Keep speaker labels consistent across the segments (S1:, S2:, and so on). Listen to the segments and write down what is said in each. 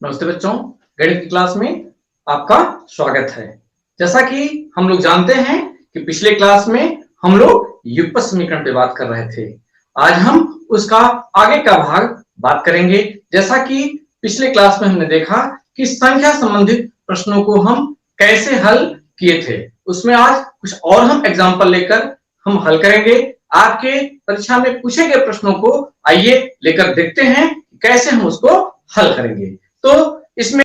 S1: नमस्ते बच्चों, गणित की क्लास में आपका स्वागत है। जैसा कि हम लोग जानते हैं कि पिछले क्लास में हम लोग युगपत समीकरण पे बात कर रहे थे। आज हम उसका आगे का भाग बात करेंगे। जैसा कि पिछले क्लास में हमने देखा कि संख्या संबंधित प्रश्नों को हम कैसे हल किए थे, उसमें आज कुछ और हम एग्जाम्पल लेकर हम हल करेंगे। आपके परीक्षा में पूछे गए प्रश्नों को आइए लेकर देखते हैं कैसे हम उसको हल करेंगे। तो इसमें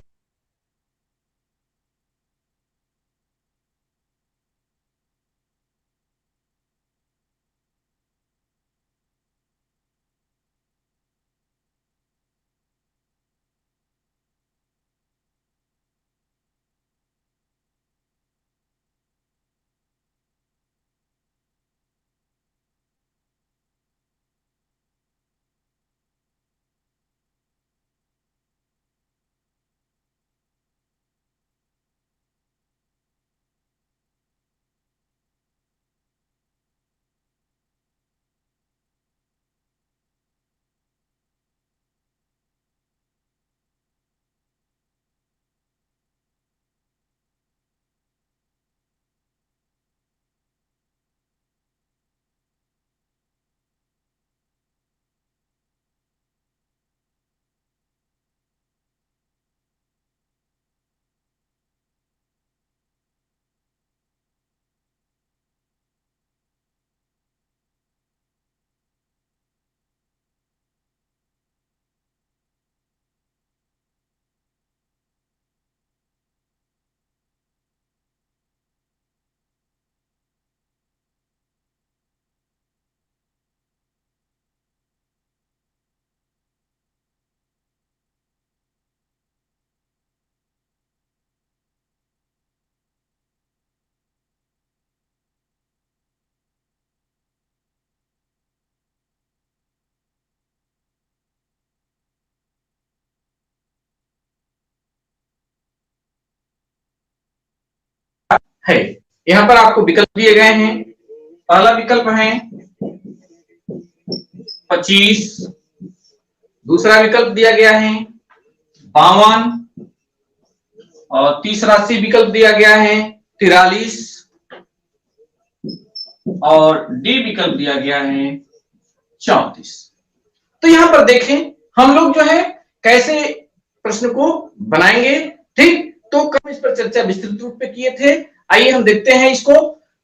S1: है, यहाँ पर आपको विकल्प दिए गए हैं। पहला विकल्प है 25, दूसरा विकल्प दिया गया है 52 और तीसरा सी विकल्प दिया गया है 43 और डी विकल्प दिया गया है 34। तो यहाँ पर देखें हम लोग जो है कैसे प्रश्न को बनाएंगे। ठीक, तो कल इस पर चर्चा विस्तृत रूप में किए थे। आइए हम देखते हैं इसको।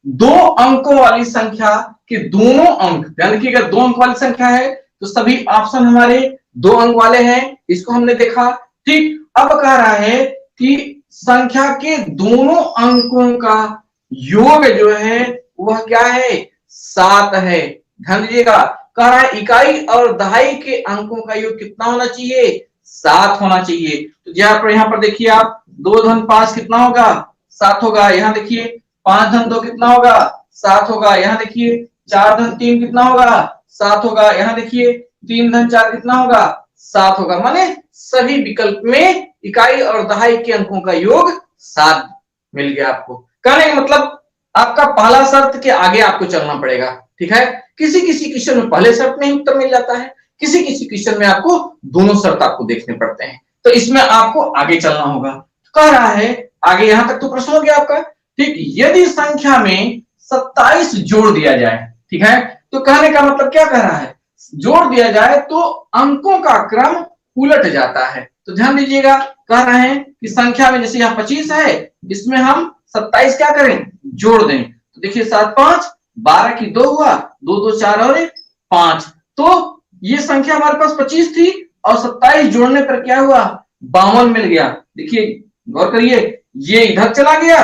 S1: दो अंकों वाली संख्या के दोनों अंक, ध्यान रखिएगा, दो अंक वाली संख्या है तो सभी ऑप्शन हमारे दो अंक वाले हैं, इसको हमने देखा। ठीक, अब कह रहा है कि संख्या के दोनों अंकों का योग जो है वह क्या है, 7 है। ध्यान दीजिएगा, कह रहा है इकाई और दहाई के अंकों का योग कितना होना चाहिए, 7 होना चाहिए। तो यहाँ पर देखिए आप, 2 धन 5 कितना होगा, 7 होगा। यहाँ देखिए 5 धन 2 कितना होगा, 7 होगा। यहाँ देखिए 4 धन 3 कितना होगा, 7 होगा। यहाँ देखिए 3 धन 4 कितना होगा, 7 होगा। माने सभी विकल्प में इकाई और दहाई के अंकों का योग 7 मिल गया आपको। कहने का मतलब आपका पहला शर्त के आगे आपको चलना पड़ेगा। ठीक है, किसी किसी क्वेश्चन में पहले शर्त में उत्तर मिल जाता है, किसी किसी क्वेश्चन में आपको दोनों शर्त आपको देखने पड़ते हैं, तो इसमें आपको आगे चलना होगा। कह रहा है आगे, यहां तक तो प्रश्न हो गया आपका। ठीक, यदि संख्या में 27 जोड़ दिया जाए, ठीक है, तो कहने का मतलब क्या कह रहा है, जोड़ दिया जाए तो अंकों का क्रम उलट जाता है। तो ध्यान दीजिएगा, कह रहे हैं कि संख्या में जैसे यहाँ 25 है, इसमें हम 27 क्या करें, जोड़ दें। तो देखिए 7 5 12 की 2 हुआ, 2 2 4 और 1 5। तो ये संख्या हमारे पास 25 थी और 27 जोड़ने पर क्या हुआ, 52 मिल गया। देखिए गौर करिए, ये इधर चला गया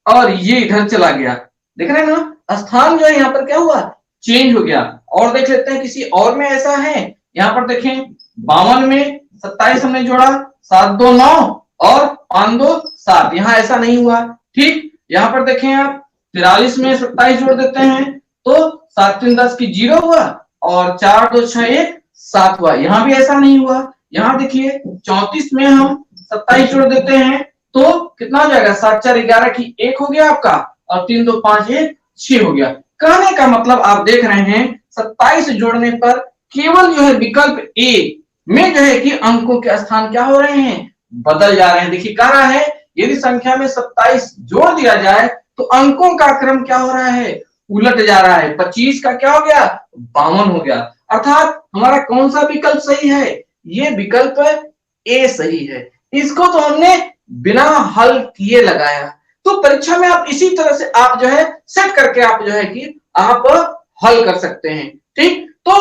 S1: और ये इधर चला गया। देख रहे हैं ना, स्थान जो है यहाँ पर क्या हुआ, चेंज हो गया। और देख लेते हैं किसी और में ऐसा है। यहाँ पर देखें 52 में 27 हमने जोड़ा, 7 2 9 और 5 2 7, यहाँ ऐसा नहीं हुआ। ठीक, यहाँ पर देखें आप 43 में 27 जोड़ देते हैं तो 7 3 10 की 0 हुआ और 4 2 6 1 7 हुआ, यहाँ भी ऐसा नहीं हुआ। यहाँ देखिए 34 में हम 27 जोड़ देते हैं तो कितना हो जाएगा, 7 4 11 की 1 हो गया आपका और 3 2 5 1 6 हो गया। कहने का मतलब आप देख रहे हैं 27 जोड़ने पर केवल जो है विकल्प ए में जो है कि अंकों के स्थान क्या हो रहे हैं, बदल जा रहे हैं। देखिए कह रहा है यदि संख्या में 27 जोड़ दिया जाए तो अंकों का क्रम क्या हो रहा है, उलट जा रहा है। 25 का क्या हो गया, 52 हो गया। अर्थात हमारा कौन सा विकल्प सही है, ये विकल्प ए सही है। इसको तो हमने बिना हल किए लगाया। तो परीक्षा में आप इसी तरह से आप जो है सेट करके आप जो है कि आप हल कर सकते हैं। ठीक, तो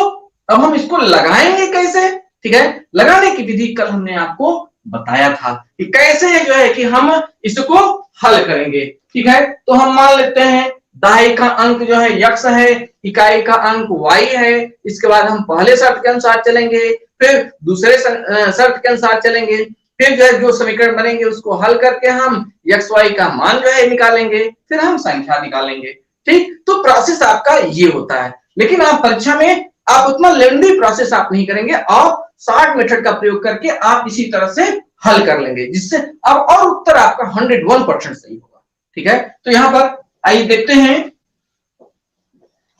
S1: अब हम इसको लगाएंगे कैसे, ठीक है, लगाने की विधि कल हमने आपको बताया था कि कैसे जो है कि हम इसको हल करेंगे। ठीक है, तो हम मान लेते हैं दहाई का अंक जो है यक्स है, इकाई का अंक वाई है। इसके बाद हम पहले शर्त के अनुसार चलेंगे, फिर दूसरे शर्त के अनुसार चलेंगे, फिर जो है जो समीकरण बनेंगे उसको हल करके हम एक्स वाई का मान जो है निकालेंगे, फिर हम संख्या निकालेंगे। ठीक, तो प्रोसेस आपका ये होता है। लेकिन आप परीक्षा में आप उतना लेंदी प्रोसेस आप नहीं करेंगे, आप शॉर्ट मेथड का प्रयोग करके आप इसी तरह से हल कर लेंगे, जिससे अब और उत्तर आपका 101% सही होगा। ठीक है, तो यहाँ पर आइए देखते हैं,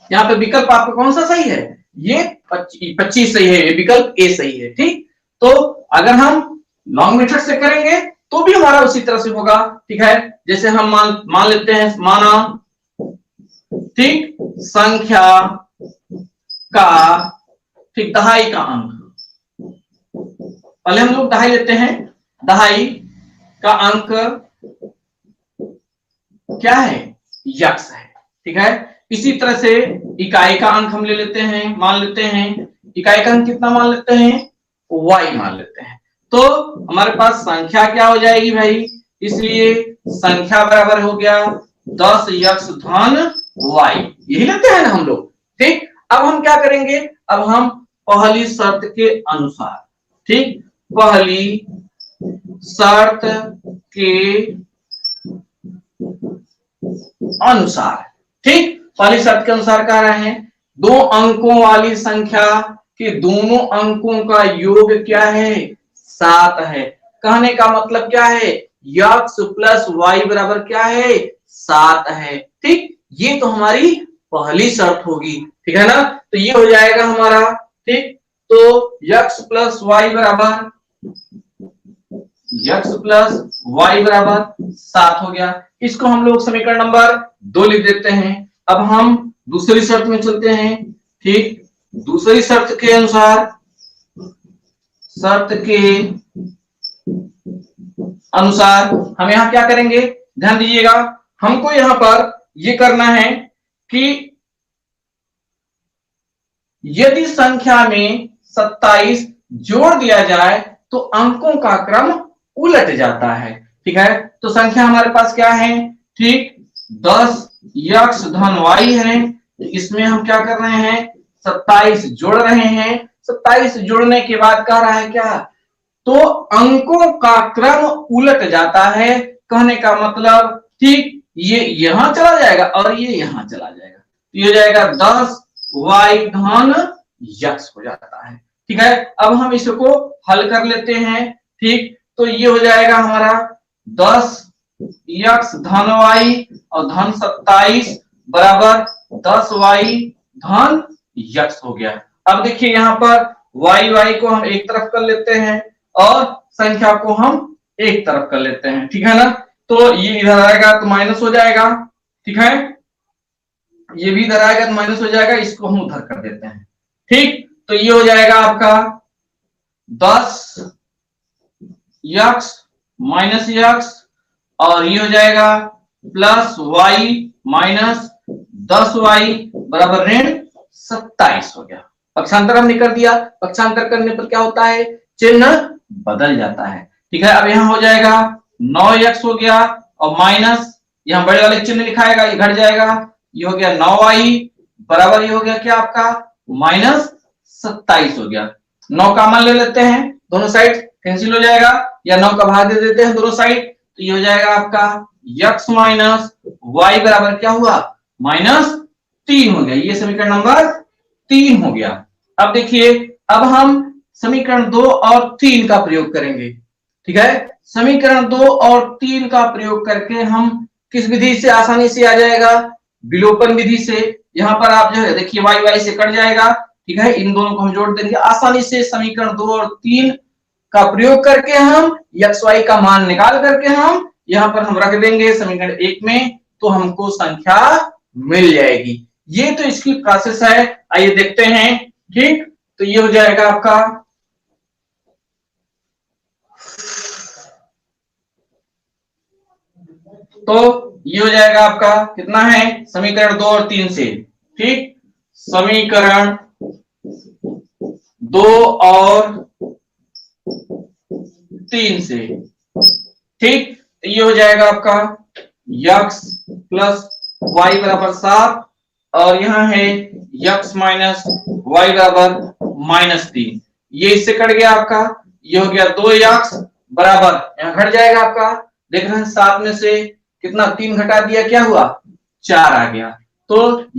S1: यहाँ पे विकल्प आपका कौन सा सही है, ये 25 सही है, ये विकल्प ए सही है। ठीक, तो अगर हम लॉन्ग मेथड से करेंगे तो भी हमारा उसी तरह से होगा। ठीक है, जैसे हम मान लेते हैं, माना ठीक संख्या का ठीक दहाई का अंक, पहले हम लोग दहाई लेते हैं, दहाई का अंक क्या है, यक्स है। ठीक है, इसी तरह से इकाई का अंक हम ले लेते हैं, मान लेते हैं इकाई का अंक कितना मान लेते हैं, y मान लेते हैं। तो हमारे पास संख्या क्या हो जाएगी भाई, इसलिए संख्या बराबर हो गया 10 यक्स धन y, यही लेते हैं ना हम लोग। ठीक, अब हम क्या करेंगे, अब हम पहली शर्त के अनुसार, ठीक, पहली शर्त के अनुसार, ठीक, पहली शर्त के अनुसार कह रहे हैं दो अंकों वाली संख्या के दोनों अंकों का योग क्या है, 7 है। कहने का मतलब क्या है, यक्स प्लस वाई बराबर क्या है, 7 है। ठीक, ये तो हमारी पहली शर्त होगी। ठीक है ना, तो ये हो जाएगा हमारा, ठीक, तो यक्स प्लस वाई बराबर, यक्स प्लस वाई बराबर 7 हो गया। इसको हम लोग समीकरण नंबर 2 लिख देते हैं। अब हम दूसरी शर्त में चलते हैं। ठीक, दूसरी शर्त के अनुसार, शर्त के अनुसार हम यहां क्या करेंगे, ध्यान दीजिएगा, हमको यहां पर यह करना है कि यदि संख्या में 27 जोड़ दिया जाए तो अंकों का क्रम उलट जाता है। ठीक है, तो संख्या हमारे पास क्या है, ठीक 10 यक्स धन वाई है। इसमें हम क्या कर रहे हैं, 27 जोड़ रहे हैं। 27 जोड़ने के बाद कह रहा है क्या, तो अंकों का क्रम उलट जाता है। कहने का मतलब, ठीक, ये यहां चला जाएगा और ये यहां चला जाएगा, ये हो जाएगा 10 वाई धन यक्स हो जाता है। ठीक है, अब हम इसको हल कर लेते हैं। ठीक, तो ये हो जाएगा हमारा 10 यक्स धन वाई और धन 27 बराबर 10 वाई धन यक्स हो गया। अब देखिए यहाँ पर वाई वाई को हम एक तरफ कर लेते हैं और संख्या को हम एक तरफ कर लेते हैं। ठीक है ना, तो ये इधर आएगा तो माइनस हो जाएगा। ठीक है, ये भी इधर आएगा तो माइनस हो जाएगा, इसको हम उधर कर देते हैं। ठीक, तो ये हो जाएगा आपका 10 यक्स माइनस यक्स और ये हो जाएगा प्लस वाई माइनस 10 वाई बराबर ऋण 27 हो गया। पक्षांतर हमने कर दिया, पक्षांतर करने पर क्या होता है, चिन्ह बदल जाता है। ठीक है, अब यहां हो जाएगा 9x हो गया और माइनस यहां बड़े वाले चिन्ह लिखाएगा, ये घट जाएगा, ये हो गया 9y बराबर ये हो गया क्या आपका माइनस 27 हो गया। 9 कॉमन ले लेते हैं, दोनों साइड कैंसिल हो जाएगा, या 9 का भाग दे देते हैं दोनों साइड, तो ये हो जाएगा आपका x माइनस वाई बराबर क्या हुआ माइनस 3 हो गया। ये समीकरण नंबर 3 हो गया। अब देखिए, अब हम समीकरण 2 और 3 का प्रयोग करेंगे। ठीक है, समीकरण 2 और 3 का प्रयोग करके हम किस विधि से आसानी से आ जाएगा, विलोपन विधि से। यहां पर आप जो है देखिए वाई वाई से कट जाएगा। ठीक है, इन दोनों को हम जोड़ देंगे, आसानी से समीकरण 2 और 3 का प्रयोग करके हम एक्स वाई का मान निकाल करके हम यहाँ पर हम रख देंगे समीकरण 1 में, तो हमको संख्या मिल जाएगी। ये तो इसकी प्रोसेस है, आइए देखते हैं। ठीक, तो ये हो जाएगा आपका तो ये हो जाएगा आपका कितना है, समीकरण 2 और 3 से। ठीक, समीकरण 2 और 3 से। ठीक, ये हो जाएगा आपका x प्लस वाई बराबर 7 और यहाँ है x माइनस वाई बराबर -3। ये इससे कट गया आपका, ये हो गया 2x बराबर, यहाँ घट जाएगा आपका, देख रहे हैं 7 में से कितना 3 घटा दिया, क्या हुआ 4 आ गया। तो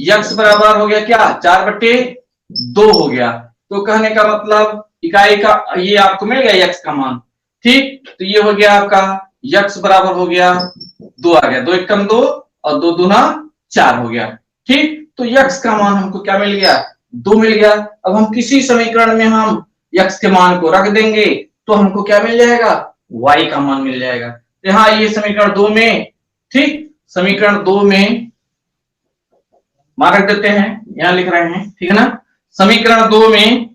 S1: x बराबर हो गया क्या 4/2 हो गया। तो कहने का मतलब इकाई का ये आपको मिल गया x का मान। ठीक, तो ये हो गया आपका x बराबर हो गया 2 आ गया, 2 एकम 2 और 2 दूना 4 हो गया। ठीक, तो x का मान हमको क्या मिल गया 2 मिल गया। अब हम किसी समीकरण में हम x के मान को रख देंगे तो हमको क्या मिल जाएगा y का मान मिल जाएगा। यहाँ ये समीकरण 2 में, ठीक, समीकरण 2 में मान रख देते हैं, यहां लिख रहे हैं, ठीक है ना। समीकरण 2 में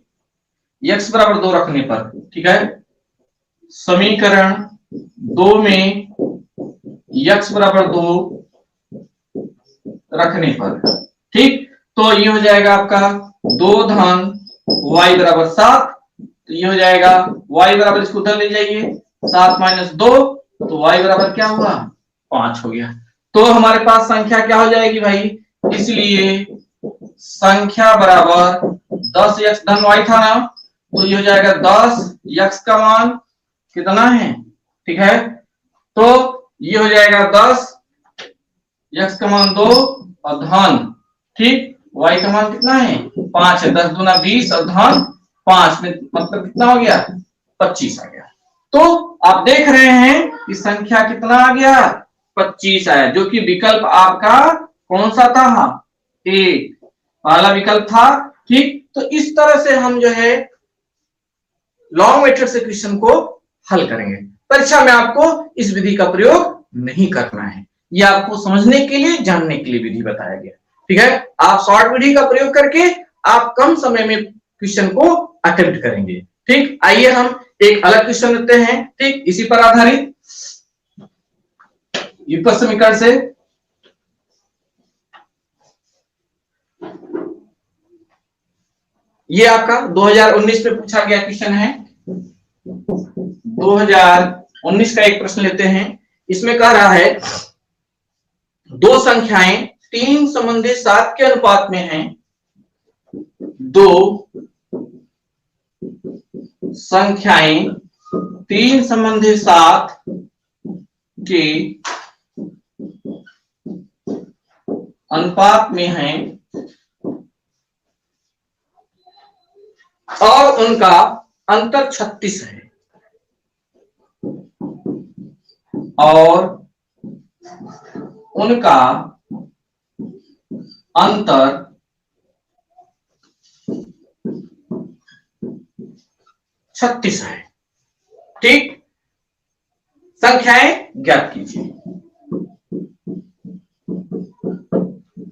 S1: x बराबर 2 रखने पर, ठीक है, समीकरण 2 में x बराबर 2 रखने पर, ठीक, तो ये हो जाएगा आपका 2 धन y बराबर 7। तो ये हो जाएगा y बराबर, इसको उधर ले जाइए, 7 माइनस 2, तो y बराबर क्या हुआ 5 हो गया। तो हमारे पास संख्या क्या हो जाएगी भाई, इसलिए संख्या बराबर 10x धन y था ना, तो ये हो जाएगा 10x का मान कितना है, ठीक है, तो ये हो जाएगा 10x का मान 2 और धन, ठीक, y का मान कितना है 5 है, 10 दूना 20 और धन 5 में मतलब कितना हो गया 25 आ गया। तो आप देख रहे हैं कि संख्या कितना आ गया 25 आया, जो कि विकल्प आपका कौन सा था, ए, पहला विकल्प था। ठीक, तो इस तरह से हम जो है लॉन्ग मेथड से क्वेश्चन को हल करेंगे। परीक्षा में आपको इस विधि का प्रयोग नहीं करना है, ये आपको समझने के लिए, जानने के लिए विधि बताया गया। ठीक है, आप शॉर्ट विधि का प्रयोग करके आप कम समय में क्वेश्चन को अटेम्प्ट करेंगे। ठीक, आइए हम एक अलग क्वेश्चन लेते हैं, ठीक, इसी पर आधारित युगपत समीकरण से। ये आपका 2019 में पूछा गया क्वेश्चन है, 2019 का एक प्रश्न लेते हैं। इसमें कह रहा है दो संख्याएं 3 संबंधित 7 के अनुपात में हैं, दो संख्याएं 3 संबंधित 7 के अनुपात में हैं और उनका अंतर 36 है, और उनका अंतर 36 है। ठीक, संख्याएं ज्ञात कीजिए,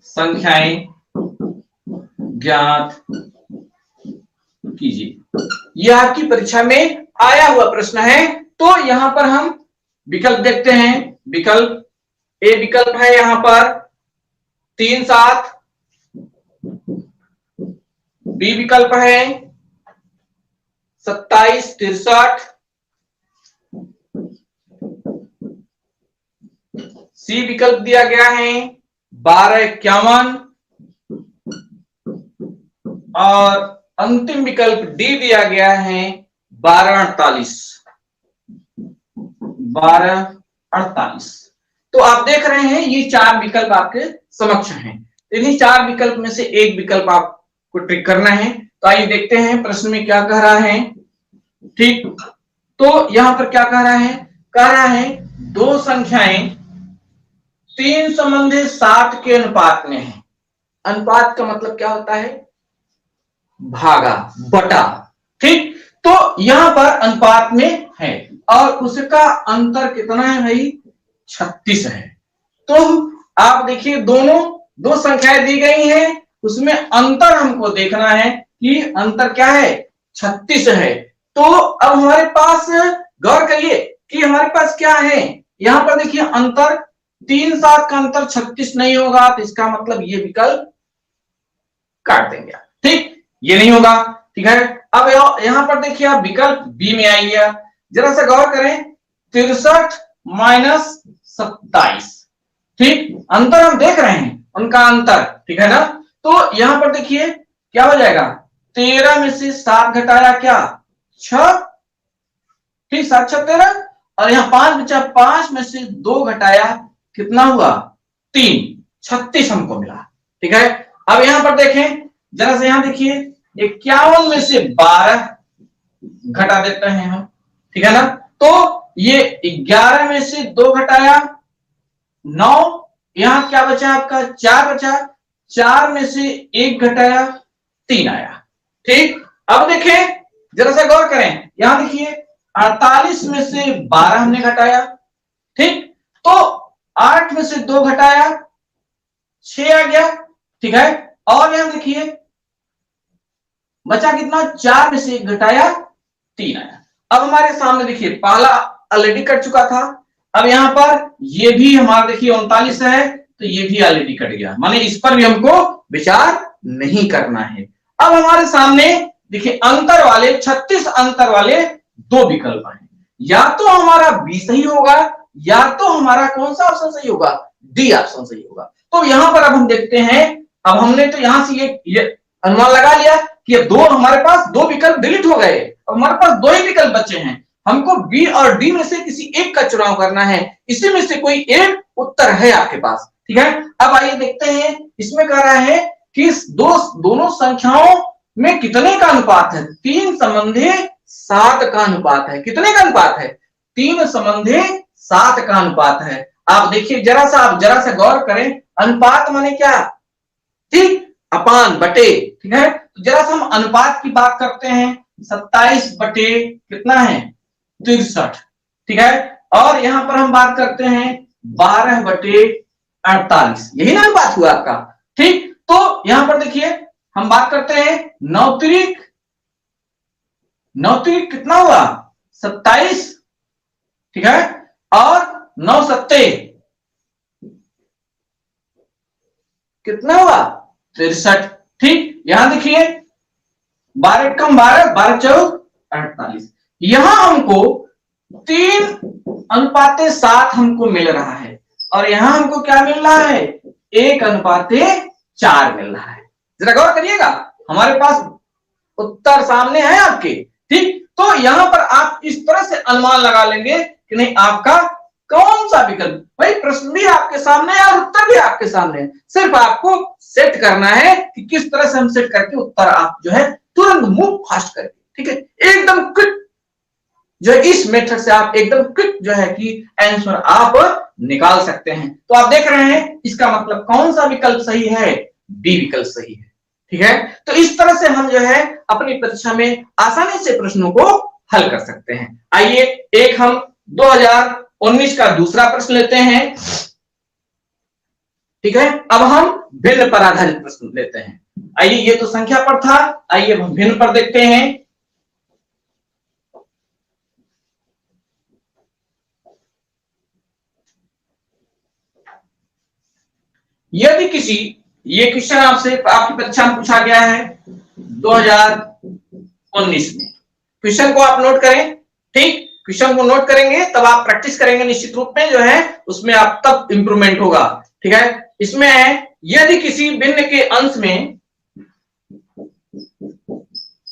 S1: संख्याएं ज्ञात कीजिए। यह आपकी परीक्षा में आया हुआ प्रश्न है। तो यहां पर हम विकल्प देखते हैं। विकल्प ए विकल्प है यहां पर 3 7, बी विकल्प है 27 63, सी विकल्प दिया गया है 12 51 और अंतिम विकल्प डी दिया गया है 12 48। 12 48। तो आप देख रहे हैं ये 4 विकल्प आपके समक्ष हैं। इन्हीं 4 विकल्प में से एक विकल्प आपको टिक करना है। तो आइए देखते हैं प्रश्न में क्या कह रहा है। ठीक, तो यहां पर क्या कह रहा है, कह रहा है दो संख्याएं 3 संबंधित 7 के अनुपात में है। अनुपात का मतलब क्या होता है, भागा बटा। ठीक, तो यहां पर अनुपात में है और उसका अंतर कितना है भाई, 36 है। तो आप देखिए दोनों दो संख्याएं दी गई हैं, उसमें अंतर हमको देखना है कि अंतर क्या है, 36 है। तो अब हमारे पास गौर करिए कि हमारे पास क्या है, यहां पर देखिए अंतर 3 7 का अंतर 36 नहीं होगा, तो इसका मतलब ये विकल्प काट देंगे, ठीक, ये नहीं होगा, ठीक है। अब यहां पर देखिए आप विकल्प बी में आइए, जरा सा गौर करें, 63 माइनस 27, ठीक, अंतर हम देख रहे हैं उनका अंतर, ठीक है ना। तो यहां पर देखिए क्या हो जाएगा, 13 में से 7 घटाया क्या, 6, ठीक, 7 6 13, और यहाँ 5 बचा, 5 में से 2 घटाया कितना हुआ, 3, 36 हमको मिला, ठीक है। अब यहां पर देखें, जरा से यहां देखिए, 51 में से 12 घटा देते हैं हम, ठीक है ना। तो ये 11 में से 2 घटाया 9, यहां क्या बचा आपका, 4 बचा, 4 में से 1 घटाया 3 आया, ठीक। अब देखें, जरा सा गौर करें, यहां देखिए 48 में से 12 हमने घटाया, ठीक, तो 8 में से 2 घटाया 6 आ गया, ठीक है। और यहां देखिए बचा कितना, 4 में से 1 घटाया 3 आया। अब हमारे सामने देखिए पहला ऑलरेडी कट चुका था, अब यहां पर ये भी हमारा देखिए 39 है, तो ये भी ऑलरेडी कट गया, माने इस पर भी हमको विचार नहीं करना है। अब हमारे सामने देखिए अंतर वाले 36 अंतर वाले दो विकल्प हैं, या तो हमारा बी सही होगा या तो हमारा कौन सा ऑप्शन सही होगा, डी ऑप्शन सही होगा। तो यहां पर अब हम देखते हैं, अब हमने तो यहां से ये अनुमान लगा लिया कि दो हमारे पास दो विकल्प डिलीट हो गए, अब हमारे पास दो ही विकल्प बचे हैं, हमको बी और डी में से किसी एक का चुनाव करना है, इसी में से कोई एक उत्तर है आपके पास, ठीक है। अब आइए देखते हैं, इसमें कह रहा है कि दोनों संख्याओं में कितने का अनुपात है, 3 संबंधी 7 का अनुपात है, कितने का अनुपात है, 3 संबंधी 7 का अनुपात है। आप देखिए जरा सा गौर करें, अनुपात माने क्या, ठीक, अपान बटे, ठीक है। तो जरा सा हम अनुपात की बात करते हैं, 27 बटे कितना है, 63, ठीक है। और यहां पर हम बात करते हैं 12 बटे 48, यही ना अनुपात हुआ आपका, ठीक। तो यहां पर देखिए हम बात करते हैं 9 त्रिक कितना हुआ, 27, ठीक है, और 9 सत्ते कितना हुआ, 63, ठीक। यहां देखिए 12 कम 12, 12 चौक 48, यहां हमको 3:7 हमको मिल रहा है, और यहां हमको क्या मिल रहा है, 1:4 मिल रहा है। जरा गौर करिएगा, हमारे पास उत्तर सामने है आपके, ठीक। तो यहां पर आप इस तरह से अनुमान लगा लेंगे कि नहीं आपका कौन सा विकल्प, भाई प्रश्न भी आपके सामने है और उत्तर भी आपके सामने है, सिर्फ आपको सेट करना है कि किस तरह से हम सेट करके उत्तर आप जो है तुरंत मूव फास्ट करें, ठीक है, एकदम क्विक, जो है इस मेथड से आप एकदम क्विक जो है कि आंसर आप निकाल सकते हैं। तो आप देख रहे हैं इसका मतलब कौन सा विकल्प सही है, बी विकल्प सही है, ठीक है। तो इस तरह से हम जो है अपनी परीक्षा में आसानी से प्रश्नों को हल कर सकते हैं। आइए एक हम 2019 का दूसरा प्रश्न लेते हैं, ठीक है। अब हम भिन्न पर आधारित प्रश्न लेते हैं। आइए, ये तो संख्या पर था, आइए हम भिन्न पर देखते हैं। यदि किसी, ये क्वेश्चन आपसे आपकी परीक्षा में पूछा गया है 2019 में, क्वेश्चन को आप नोट करें, ठीक, क्वेश्चन को नोट करेंगे तब आप प्रैक्टिस करेंगे, निश्चित रूप में जो है उसमें आप तब इंप्रूवमेंट होगा, ठीक है। इसमें है, यदि किसी भिन्न के अंश में,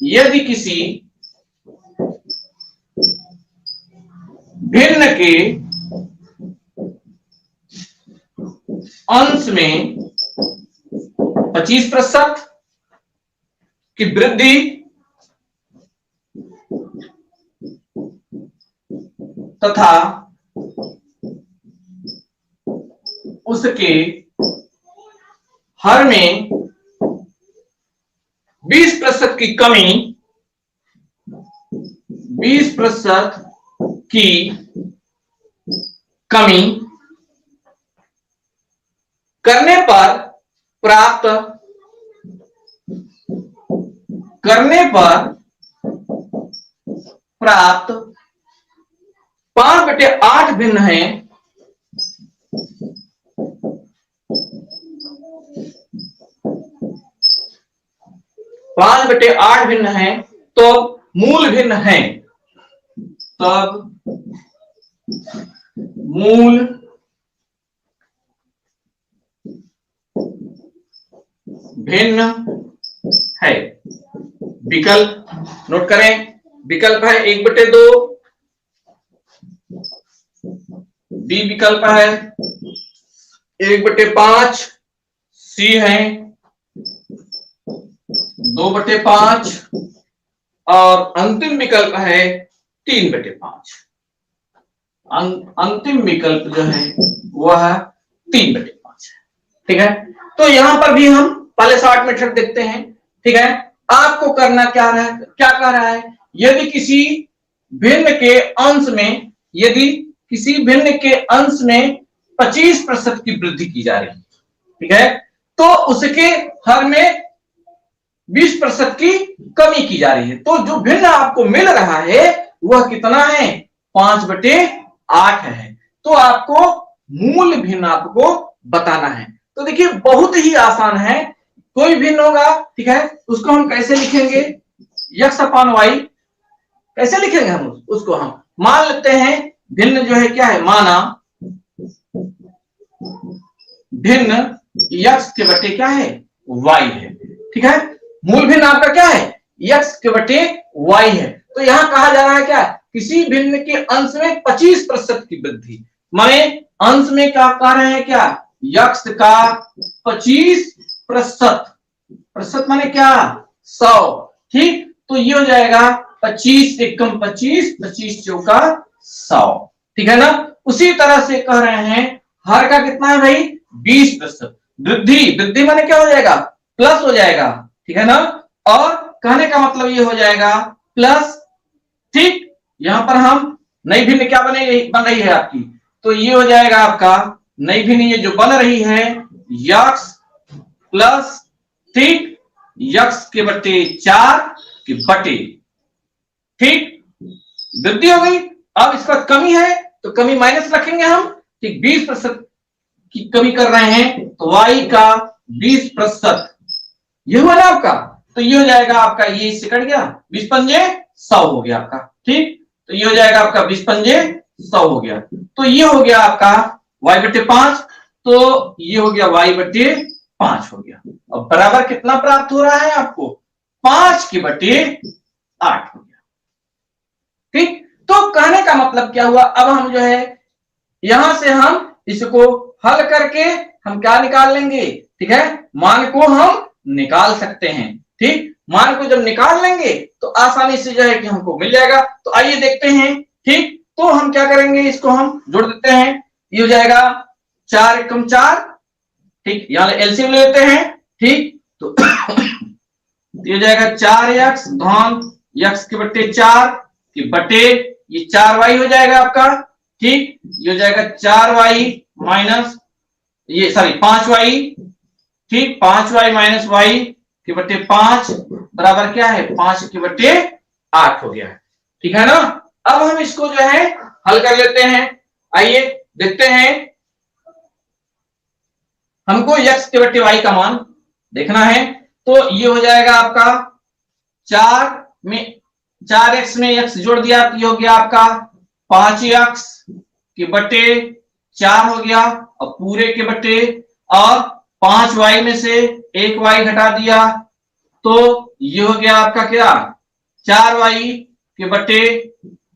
S1: यदि किसी भिन्न के अंश में 25% की वृद्धि तथा उसके हर में 20% की कमी 20% की कमी करने पर प्राप्त 5/8 भिन्न है, तो मूल भिन्न है, तब मूल भिन्न है। विकल्प नोट करें, विकल्प है 1/2, बी विकल्प है 1/5, सी है 2/5 और अंतिम विकल्प है 3/5। अंतिम विकल्प जो है वह 3/5 है। ठीक है, तो यहां पर भी हम पहले शॉर्ट मेथड देखते हैं। ठीक है, आपको करना क्या कह रहा है, यदि किसी भिन्न के अंश में 25% की वृद्धि की जा रही है, ठीक है, तो उसके हर में 20% की कमी की जा रही है, तो जो भिन्न आपको मिल रहा है वह कितना है, 5/8 है। तो आपको मूल भिन्न आपको बताना है। तो देखिए बहुत ही आसान है, कोई भिन्न होगा, ठीक है, उसको हम कैसे लिखेंगे, x/y कैसे लिखेंगे हम उसको, हम मान लेते हैं भिन्न जो है क्या है, माना भिन्न x के बटे क्या है, y है। ठीक है, मूल भिन्न आपका क्या है, x के बटे y है। तो यहां कहा जा रहा है क्या, किसी भिन्न के अंश में 25% की वृद्धि, माने अंश में क्या कह रहे हैं, क्या x का 25% माने क्या 100। ठीक, तो ये हो जाएगा 25 एकम 25, 25 चौका 100। ठीक है ना, उसी तरह से कह रहे हैं हर का कितना है भाई, 20%। वृद्धि माने क्या हो जाएगा, प्लस हो जाएगा। ठीक है ना, और कहने का मतलब ये हो जाएगा प्लस। ठीक, यहां पर हम नई भिन्न क्या बन रही है आपकी, तो ये हो जाएगा आपका नई भिन्न ये जो बन रही है x प्लस, ठीक, x के बटे 4 के बटे, ठीक, वृद्धि हो गई। अब इसका कमी है तो कमी माइनस रखेंगे हम, ठीक, 20% की कमी कर रहे हैं तो y का 20%, ये हुआ ना आपका, तो ये हो जाएगा आपका, ये इससे कट गया, 20 पंजे 100 हो गया आपका। ठीक, तो ये हो जाएगा आपका 20 पंजे 100 हो गया, तो ये हो गया आपका y/5, तो ये हो गया y/5 हो गया। अब बराबर कितना प्राप्त हो रहा है आपको, 5/8 हो गया। ठीक, तो कहने का मतलब क्या हुआ, अब हम जो है यहां से हम इसको हल करके हम क्या निकाल लेंगे, ठीक है, मान को हम निकाल सकते हैं। ठीक, मान को जब निकाल लेंगे तो आसानी से जो है कि हमको मिल जाएगा। तो आइए देखते हैं। ठीक, तो हम क्या करेंगे, इसको हम जोड़ देते हैं, ये हो जाएगा 4 एकम 4, ठीक, यहां एलसीएम ले लेते हैं। ठीक, तो ये हो जाएगा 4x धन x के बटे 4 के बटे ये 4y हो जाएगा आपका। ठीक, ये हो जाएगा 4y माइनस ये सॉरी 5y, ठीक, 5y माइनस y के बटे 5 बराबर क्या है, 5/8 हो गया है। ठीक है ना, अब हम इसको जो है हल कर लेते हैं। आइए देखते हैं, हमको x के बटे y का मान देखना है, तो ये हो जाएगा आपका 4x में x जोड़ दिया तो ये हो गया आपका 5x के बटे 4 हो गया, और पूरे के बटे, और 5y में से 1y घटा दिया तो ये हो गया आपका क्या, 4y के बटे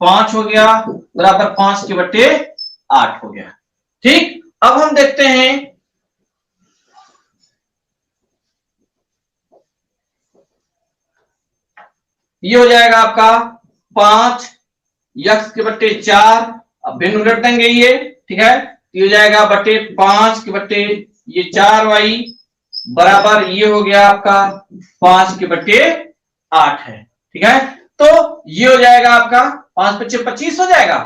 S1: 5 हो गया बराबर 5/8 हो गया। ठीक, अब हम देखते हैं, ये हो जाएगा आपका 5x के बटे 4, अब भिन्न उलट देंगे ये, ठीक है, तो ये हो जाएगा बटे 5 के बटे ये 4y बराबर ये हो गया आपका 5/8 है। ठीक है, तो ये हो जाएगा आपका 5 पच्चे 25 हो जाएगा।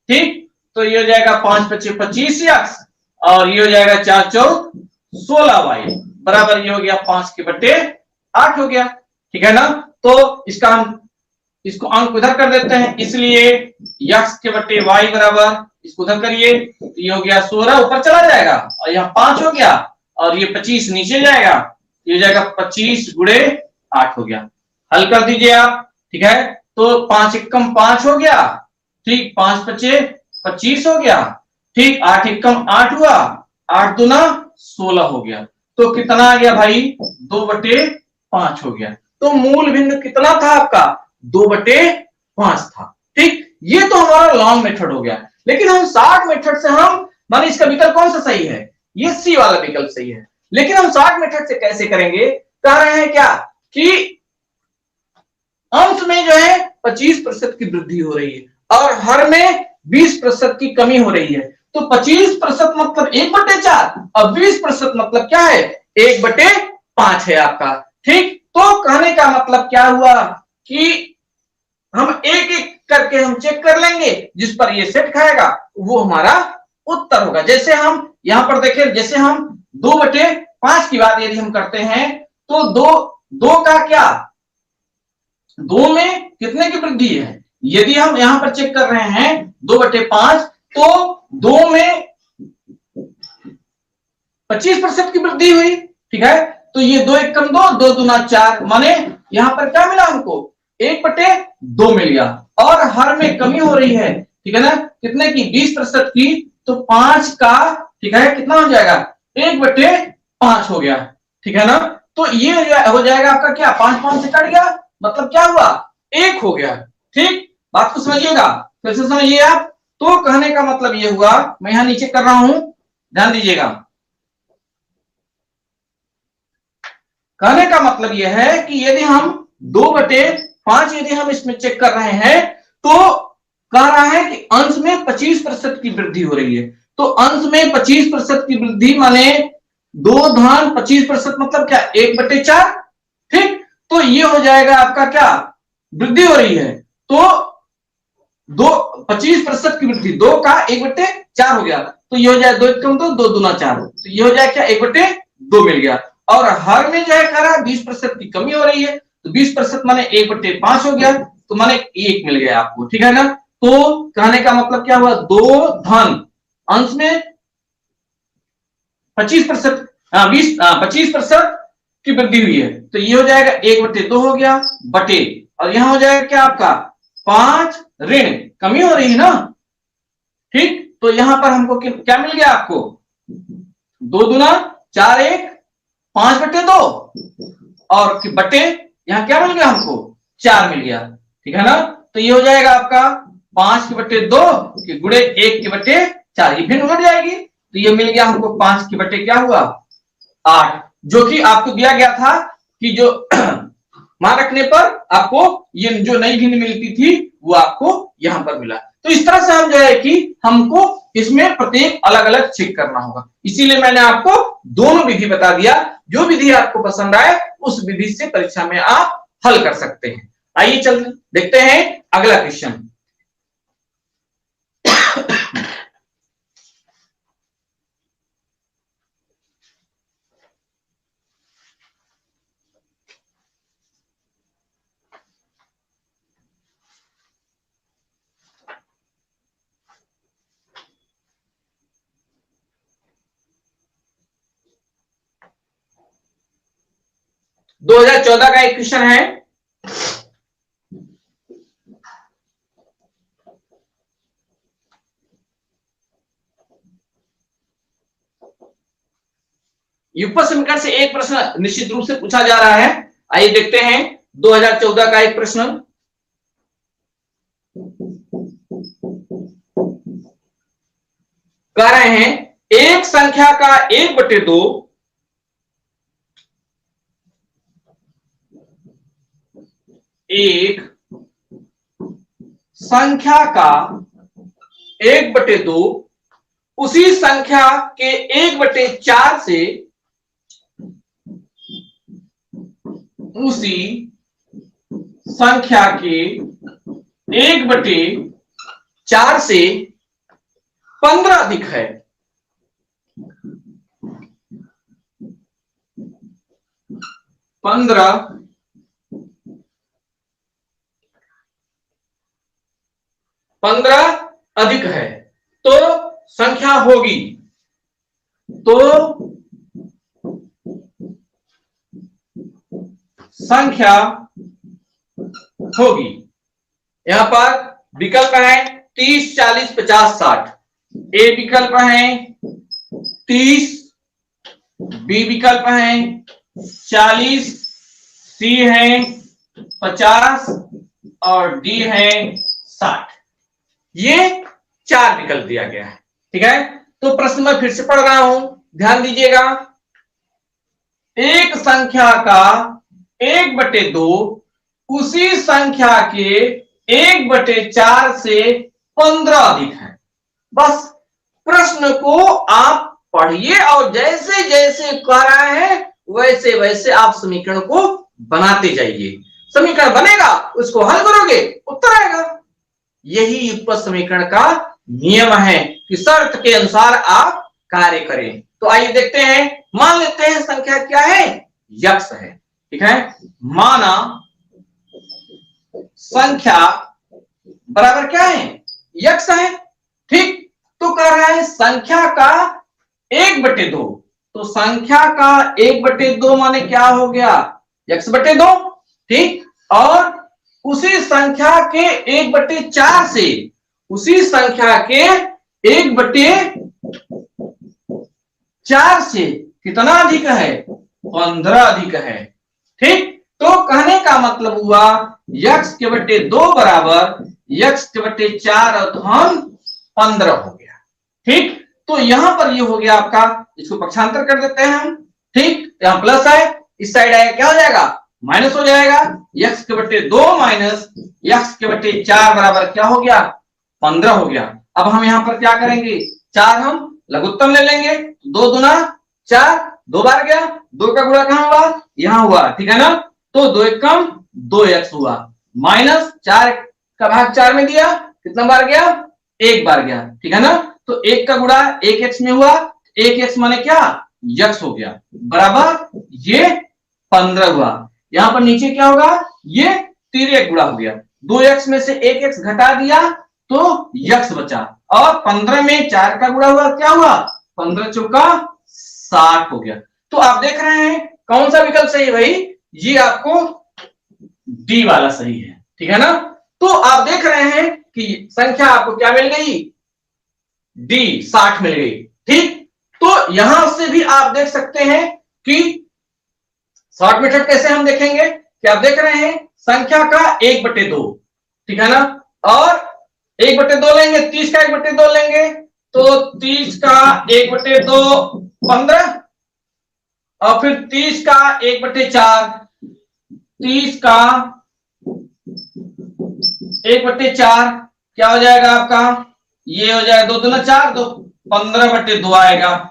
S1: ठीक, तो ये हो जाएगा 5 पच्चे 25 यक्स, और ये हो जाएगा 4 चौक 16y बराबर ये हो गया 5 के बटे 8 हो गया। ठीक है ना, तो इसका हम इसको अंक उधर कर देते हैं, इसलिए यक्स के बटे वाई बराबर इसको उधर करिए, तो ये हो गया 16 ऊपर चला जाएगा और यहाँ 5 हो गया, और ये 25 नीचे जाएगा, ये हो जाएगा 25 गुणे 8 हो गया। हल कर दीजिए आप। ठीक है, तो 5 एकम 5 हो गया। ठीक, 5 पच्चे 25 हो गया। ठीक, 8 एकम 8 हुआ, 8 दूना 16 हो गया। तो कितना आ गया भाई, 2/5 हो गया। तो मूल भिन्न कितना था आपका, 2/5 था। ठीक, ये तो हमारा लॉन्ग मेथड हो गया। लेकिन हम शॉर्ट मेथड से हम माने इसका विकल्प कौन सा सही है, ये सी वाला विकल्प सही है। लेकिन हम शॉर्ट मेथड से कैसे करेंगे, कह रहे हैं क्या कि अंश में जो है 25% की वृद्धि हो रही है और हर में 20% की कमी हो रही है। तो 25% मतलब 1/4 और 20% मतलब क्या है, 1/5 है आपका। ठीक, तो कहने का मतलब क्या हुआ कि हम एक एक करके हम चेक कर लेंगे, जिस पर ये सेट खाएगा वो हमारा उत्तर होगा। जैसे हम यहां पर देखें, जैसे हम 2/5 की बात यदि हम करते हैं, तो दो का क्या, 2 में कितने की वृद्धि है, यदि हम यहां पर चेक कर रहे हैं 2/5, तो 2 में 25% की वृद्धि हुई। ठीक है, तो ये 2 एकम 2, 2 दूना 4, माने यहां पर क्या मिला हमको, 1/2 मिल गया। और हर में कमी हो रही है, ठीक है ना, कितने की, 20% की, तो 5 का, ठीक है, कितना हो जाएगा, 1/5 हो गया। ठीक है ना, तो ये हो जाएगा आपका क्या, 5 5 से कट गया, मतलब क्या हुआ, 1 हो गया। ठीक, बात को समझिएगा, फिर से समझिए आप। तो कहने का मतलब ये हुआ, मैं यहां नीचे कर रहा हूं, ध्यान दीजिएगा। कहने का मतलब यह है कि यदि हम 2/5 यदि हम इसमें चेक कर रहे हैं, तो कह रहा है कि अंश में 25% की वृद्धि हो रही है। तो अंश में 25% की वृद्धि माने 2 धन 25% मतलब क्या, 1/4। ठीक, तो ये हो जाएगा आपका क्या, वृद्धि हो रही है, तो 25% की वृद्धि, 2 का 1/4 हो गया, तो ये हो जाए 2 एकम 2, 2 दूना 4, तो ये हो जाए क्या, 1/2 मिल गया। और हर में जो है कह रहा है 20% की कमी हो रही है, तो 20% माने 1/5 हो गया, तो माने 1 मिल गया आपको। ठीक है ना, तो कहने का मतलब क्या हुआ, 2 धन अंश में 25%, 25% की वृद्धि हुई है, तो ये हो जाएगा 1/2 हो गया बटे, और यहां हो जाएगा क्या आपका 5 ऋण, कमी हो रही है ना। ठीक, तो यहां पर हमको क्या मिल गया आपको, 2 दूना 4, 1 5/2, और बटे यहां क्या मिल गया हमको, 4 मिल गया। ठीक है ना, तो ये हो जाएगा आपका 5/2 के गुणे 1/4, ये भिन्न घट जाएगी, तो ये मिल गया हमको 5 के बटे क्या हुआ, 8, जो कि आपको दिया गया था कि जो मान रखने पर आपको ये जो नई भिन्न मिलती थी वो आपको यहां पर मिला। तो इस तरह से हम जो है कि हमको इसमें प्रत्येक अलग अलग चेक करना होगा, इसीलिए मैंने आपको दोनों विधि बता दिया। जो विधि आपको पसंद आए उस विधि से परीक्षा में आप हल कर सकते हैं। आइए चल देखते हैं अगला क्वेश्चन। दो 2014 का एक क्वेश्चन है, युगपत समीकरण से एक प्रश्न निश्चित रूप से पूछा जा रहा है। आइए देखते हैं 2014 का एक प्रश्न। कह रहे हैं एक संख्या का 1/2 एक संख्या का 1/2 उसी संख्या के 1/4 से उसी संख्या के 1/4 से 15 अधिक है। 15 अधिक है तो संख्या होगी। तो संख्या होगी। यहां पर विकल्प है 30, 40, 50, 60। ए विकल्प है 30, बी विकल्प है 40, सी है 50 और डी है 60। ये 4 विकल्प दिया गया है। ठीक है, तो प्रश्न मैं फिर से पढ़ रहा हूं, ध्यान दीजिएगा। एक संख्या का 1/2 उसी संख्या के 1/4 से 15 अधिक है। बस प्रश्न को आप पढ़िए और जैसे जैसे कह रहा है वैसे वैसे आप समीकरण को बनाते जाइए। समीकरण बनेगा, उसको हल करोगे, उत्तर आएगा। यही युगपत समीकरण का नियम है कि शर्त के अनुसार आप कार्य करें। तो आइए देखते हैं, मान लेते हैं संख्या क्या है, यक्स है। ठीक है, माना संख्या बराबर क्या है, यक्स है। ठीक, तो कह रहा है संख्या का 1/2। तो संख्या का 1/2 माने क्या हो गया, x/2। ठीक, और उसी संख्या के 1/4 से, उसी संख्या के 1/4 से कितना अधिक है, 15 अधिक है। ठीक, तो कहने का मतलब हुआ x/2 बराबर x/4 अधन 15 हो गया। ठीक, तो यहां पर ये हो गया आपका, इसको पक्षांतर कर देते हैं हम। ठीक, यहां प्लस है, इस साइड आएगा क्या हो जाएगा, माइनस हो जाएगा। x/2 माइनस x/4 बराबर क्या हो गया, 15 हो गया। अब हम यहां पर क्या करेंगे, 4 हम लघुत्तम ले लेंगे। 2 दूना 4, 2 बार गया, 2 का गुणा कहां हुआ, यहां हुआ। ठीक है ना, तो 2 एकम 2x हुआ, माइनस 4 का भाग 4 में दिया, कितना बार गया, 1 बार गया। ठीक है ना, तो 1 का गुणा 1x में हुआ, 1x माने क्या, यक्स हो गया, बराबर ये 15 हुआ। यहां पर नीचे क्या होगा, ये तिर्यक गुणा हो गया, 2x में से 1x घटा दिया तो यक्स बचा, और 15 में 4 का गुणा हुआ, क्या हुआ, 15 चौका 60 हो गया। तो आप देख रहे हैं कौन सा विकल्प सही है भाई, ये आपको डी वाला सही है। ठीक है ना, तो आप देख रहे हैं कि संख्या आपको क्या मिल गई, डी 60 मिल गई। ठीक, तो यहां से भी आप देख सकते हैं कि शॉर्ट मेथड कैसे हम देखेंगे कि आप देख रहे हैं संख्या का 1/2। ठीक है ना, और 1/2 लेंगे, 30 का 1/2 लेंगे, तो 30 का 1/2 15, और फिर 30 का 1/4, 30 का 1/4 क्या हो जाएगा आपका, ये हो जाएगा 2 दूना 4, तो 15/2 आएगा।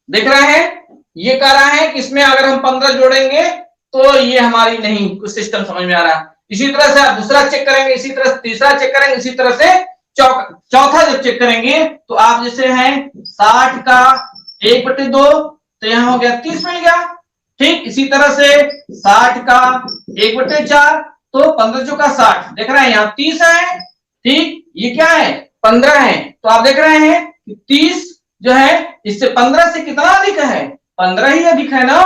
S1: देख रहे हैं, ये कह रहा है कि इसमें अगर हम 15 जोड़ेंगे तो ये हमारी नहीं, कुछ सिस्टम समझ में आ रहा है। इसी तरह से आप दूसरा चेक करेंगे, इसी तरह से तीसरा चेक करेंगे, इसी तरह से चौथा जब चेक करेंगे तो आप जैसे हैं 60 का 1/2 तो यहां हो गया 30 मिल गया। ठीक, इसी तरह से 60 का 1/4 तो 15 चौका 60, देख रहे हैं यहाँ 30 है। ठीक, ये क्या है, 15 है, तो आप देख रहे हैं कि 30 जो है इससे 15 से कितना अधिक है, 15 ही अधिक है ना,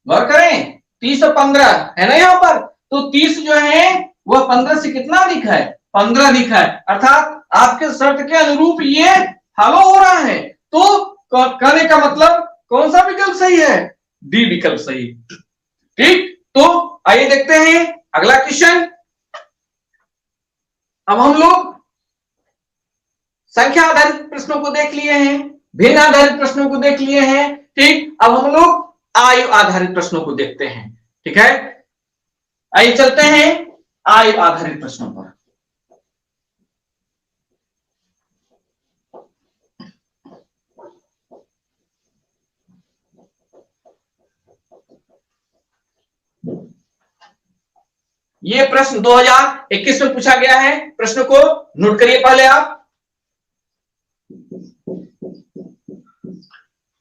S1: गौर करें 30 और 15 है ना यहाँ पर, तो 30 जो है वह 15 से कितना अधिक है, 15 अधिक है, अर्थात आपके शर्त के अनुरूप ये फॉलो हो रहा है। तो कहने का मतलब कौन सा विकल्प सही है, डी विकल्प सही। ठीक, तो आइए देखते हैं अगला क्वेश्चन। अब हम लोग संख्या आधारित प्रश्नों को देख लिए हैं, भिन्न आधारित प्रश्नों को देख लिए हैं। ठीक, अब हम लोग आयु आधारित प्रश्नों को देखते हैं। ठीक है, आइए चलते हैं आयु आधारित प्रश्नों पर। ये प्रश्न 2021 में पूछा गया है। प्रश्न को नोट करिए पहले आप।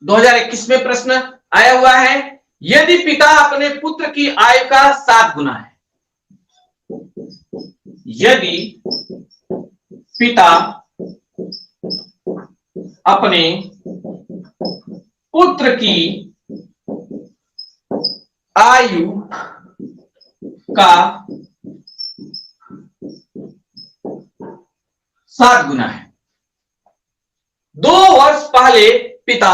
S1: 2021 में प्रश्न आया हुआ है, यदि पिता अपने पुत्र की आयु का 7 गुना है, यदि पिता अपने पुत्र की आयु का 7 गुना है, 2 वर्ष पहले पिता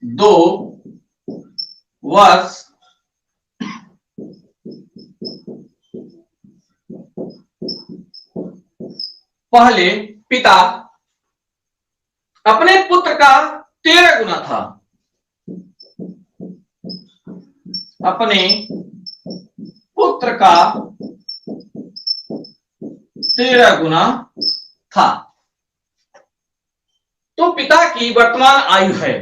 S1: 2 वर्ष पहले पिता अपने पुत्र का 13 गुना था, अपने पुत्र का 13 गुना था। तो पिता की वर्तमान आयु है,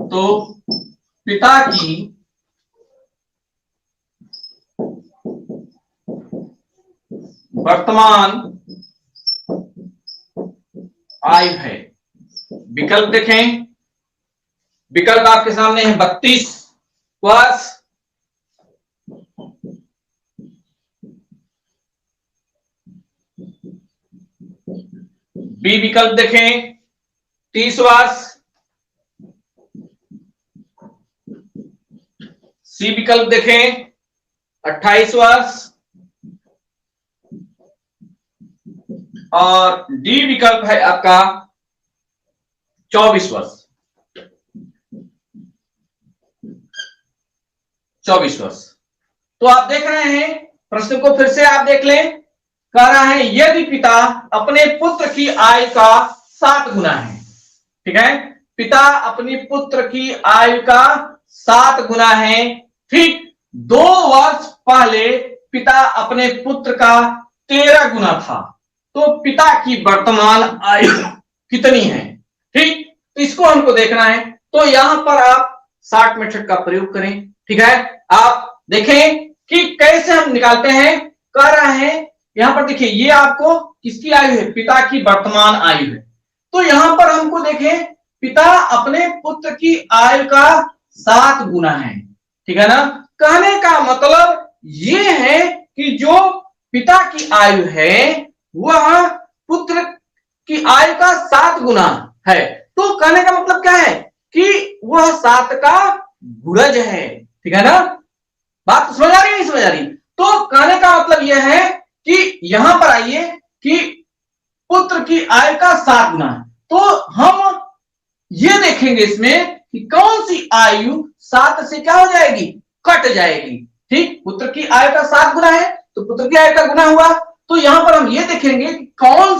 S1: तो पिता की वर्तमान आयु है। विकल्प देखें, विकल्प आपके सामने है 32 वर्ष, बी विकल्प देखें 30 वर्ष, सी विकल्प देखें 28 वर्ष और डी विकल्प है आपका 24 वर्ष। 24 वर्ष। तो आप देख रहे हैं, प्रश्न को फिर से आप देख लें। कह रहा है यदि पिता अपने पुत्र की आयु का 7 गुना है, ठीक है, पिता अपनी पुत्र की आयु का 7 गुना है, ठीक, 2 वर्ष पहले पिता अपने पुत्र का 13 गुना था, तो पिता की वर्तमान आयु कितनी है, ठीक, तो इसको हमको देखना है। तो यहां पर आप 60 मेथड का प्रयोग करें, ठीक है। आप देखें कि कैसे हम निकालते हैं। कह रहा है यहां पर देखिए, ये आपको किसकी आयु है, पिता की वर्तमान आयु है। तो यहां पर हमको देखें, पिता अपने पुत्र की आयु का 7 गुना है, ठीक है ना। कहने का मतलब ये है कि जो पिता की आयु है वह पुत्र की आयु का 7 गुना है। तो कहने का मतलब क्या है कि वह 7 का गुणज है, ठीक है ना। बात समझ आ रही है, नहीं समझ आ रही? तो कहने का मतलब यह है कि यहां पर आइए कि पुत्र की आयु का 7 गुना है, तो हम ये देखेंगे इसमें कि कौन सी आयु 7 से क्या हो जाएगी, कट जाएगी, ठीक। पुत्र की आयु का 7 गुना है तो पुत्र की आयु का गुना हुआ, तो यहां पर हम ये देखेंगे कि कौन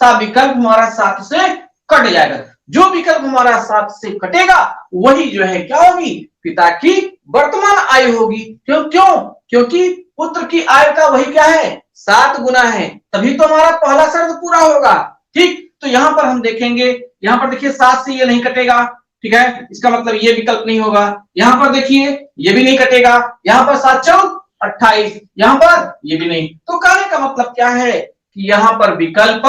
S1: सा विकल्प हमारा 7 से कट जाएगा। जो विकल्प हमारा 7 से कटेगा वही जो है क्या होगी, पिता की वर्तमान आयु होगी। क्योंकि पुत्र की आयु का वही क्या है, 7 गुना है, तभी तो हमारा पहला शर्त पूरा होगा, ठीक। तो यहां पर हम देखेंगे, यहां पर देखिए 7 से ये नहीं कटेगा, ठीक है, इसका मतलब ये विकल्प नहीं होगा। यहां पर देखिए ये भी नहीं कटेगा, यहां पर 7 चौक 28, यहां पर ये भी नहीं। तो कहने का मतलब क्या है कि यहां पर विकल्प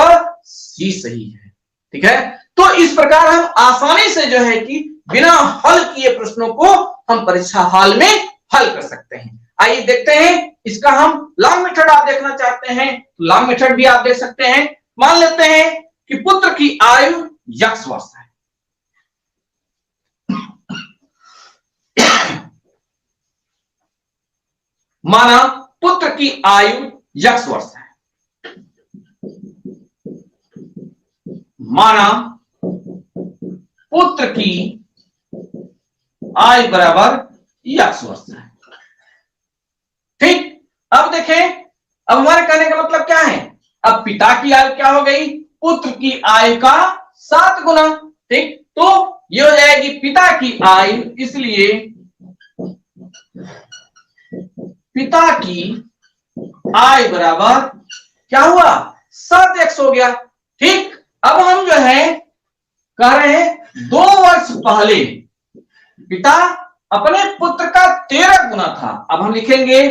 S1: सी सही है, ठीक है। तो इस प्रकार हम आसानी से जो है कि बिना हल किए प्रश्नों को हम परीक्षा हॉल में हल कर सकते हैं। आइए देखते हैं इसका हम लॉन्ग मेथड आप देखना चाहते हैं तो लॉन्ग मेथड भी आप देख सकते हैं। मान लेते हैं कि पुत्र की आयु x वर्ष है, माना पुत्र की आयु x वर्ष है, माना पुत्र की आयु बराबर x वर्ष है, ठीक। अब देखें, अब हमारे कहने का मतलब क्या है, अब पिता की आयु क्या हो गई, पुत्र की आयु का 7 गुना, ठीक। तो ये हो जाएगी पिता की आयु, इसलिए पिता की आयु बराबर क्या हुआ, 7x हो गया, ठीक। अब हम जो है कह रहे हैं 2 वर्ष पहले पिता अपने पुत्र का 13 गुना था। अब हम लिखेंगे,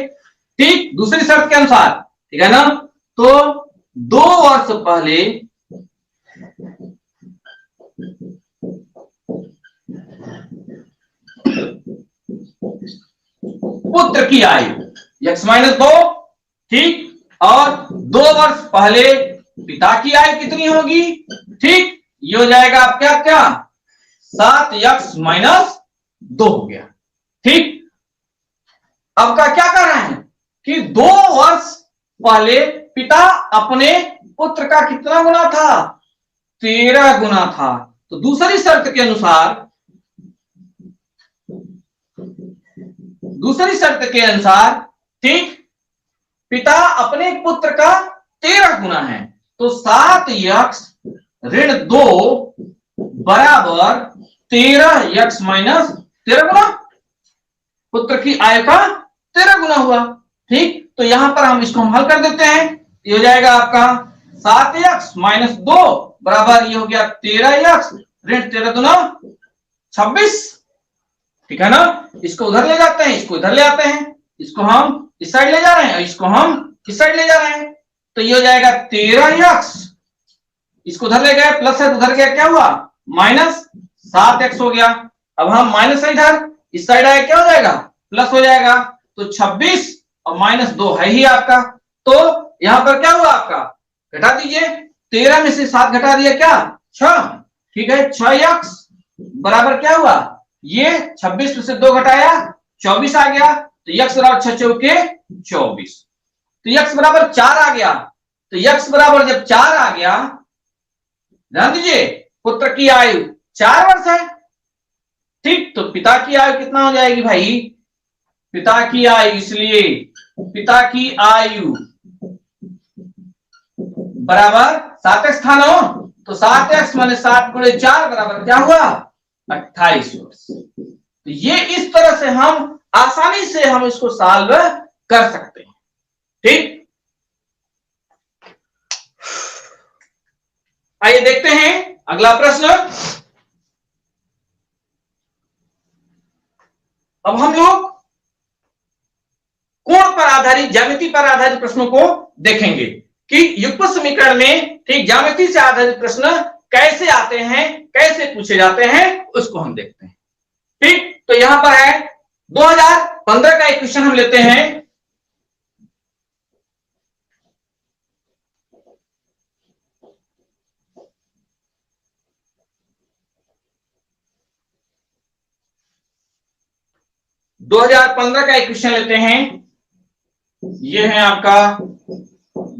S1: ठीक, दूसरी शर्त के अनुसार, ठीक है ना। तो 2 वर्ष पहले पुत्र की आयु x - 2, ठीक, और 2 वर्ष पहले पिता की आयु कितनी होगी, ठीक, ये हो जाएगा आपका क्या 7x - 2 हो गया, ठीक। अब का क्या कर रहे हैं कि 2 वर्ष पहले पिता अपने पुत्र का कितना गुना था, 13 गुना था। तो दूसरी शर्त के अनुसार, ठीक, पिता अपने पुत्र का 13 गुना है, तो 7x - 2 बराबर 13x - 13 गुना, पुत्र की आयु का 13 गुना हुआ, ठीक। तो यहां पर हम इसको हल कर देते हैं, ये हो जाएगा आपका 7x - 2 बराबर ये हो गया 13x ऋण 13 दूना 26, ठीक है ना। इसको उधर ले जाते हैं, इसको इधर ले आते हैं, इसको हम इस साइड ले जा रहे हैं और इसको हम इस साइड ले जा रहे हैं, तो ये हो जाएगा 13x, इसको उधर ले गए, प्लस है तो उधर गया, क्या हुआ -7x हो गया। अब हम माइनस है इधर, इस साइड आया, क्या हो जाएगा प्लस हो जाएगा, तो 26 और -2 है ही आपका। तो यहां पर क्या हुआ आपका, घटा दीजिए, 13 में से 7 घटा दिया, क्या 6, ठीक है, 6x बराबर क्या हुआ, ये 26 में से 2 घटाया 24 आ गया, तो x बराबर 6 चौके 24, तो x बराबर 4 आ गया। तो x बराबर जब 4 आ गया, ध्यान दीजिए, पुत्र की आयु 4 वर्ष है, ठीक, तो पिता की आयु कितना हो जाएगी भाई, पिता की आयु, इसलिए पिता की आयु बराबर 7x था ना, तो 7x माने 7 गुणे 4 बराबर क्या हुआ 28 वर्ष। तो ये इस तरह से हम आसानी से हम इसको सॉल्व कर सकते हैं, ठीक। आइए देखते हैं अगला प्रश्न। अब हम लोग कोण पर आधारित, ज्यामिति पर आधारित प्रश्नों को देखेंगे कि युग्म समीकरण में, ठीक, ज्यामिति से आधारित प्रश्न कैसे आते हैं, कैसे पूछे जाते हैं, उसको हम देखते हैं, ठीक। तो यहां पर है 2015 का एक क्वेश्चन हम लेते हैं। दो 2015 का एक क्वेश्चन लेते हैं, ये है आपका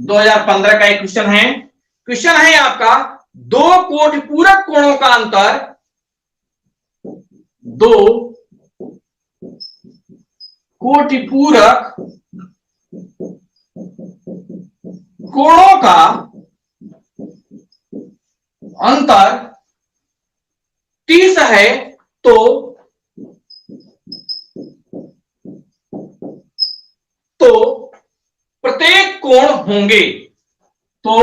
S1: 2015 का एक क्वेश्चन है। क्वेश्चन है आपका 2 कोटिपूरक कोणों का अंतर, 2 कोटिपूरक कोणों का अंतर 30 है, तो प्रत्येक कोण होंगे। तो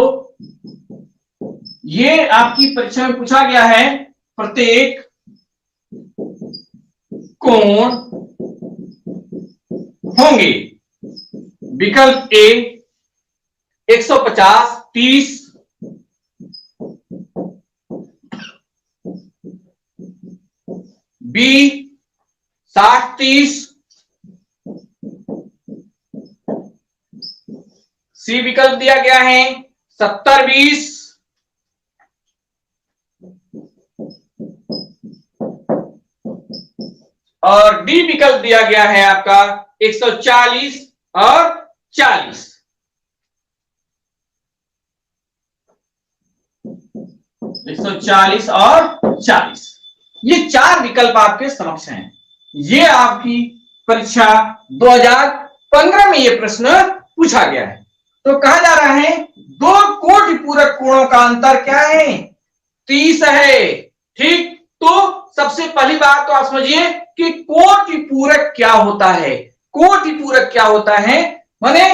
S1: ये आपकी परीक्षा में पूछा गया है, प्रत्येक कोण होंगे। विकल्प ए 150, 30, बी 60, 30, सी विकल्प दिया गया है 70, 20, और डी विकल्प दिया गया है आपका 140 और 40। 140 और 40, ये 4 विकल्प आपके समक्ष हैं। ये आपकी परीक्षा 2015 में ये प्रश्न पूछा गया है। तो कहा जा रहा है 2 कोटिपूरक कोणों का अंतर क्या है, 30 है, ठीक। तो सबसे पहली बात तो आप समझिए कि कोटिपूरक क्या होता है। कोटिपूरक क्या होता है, माने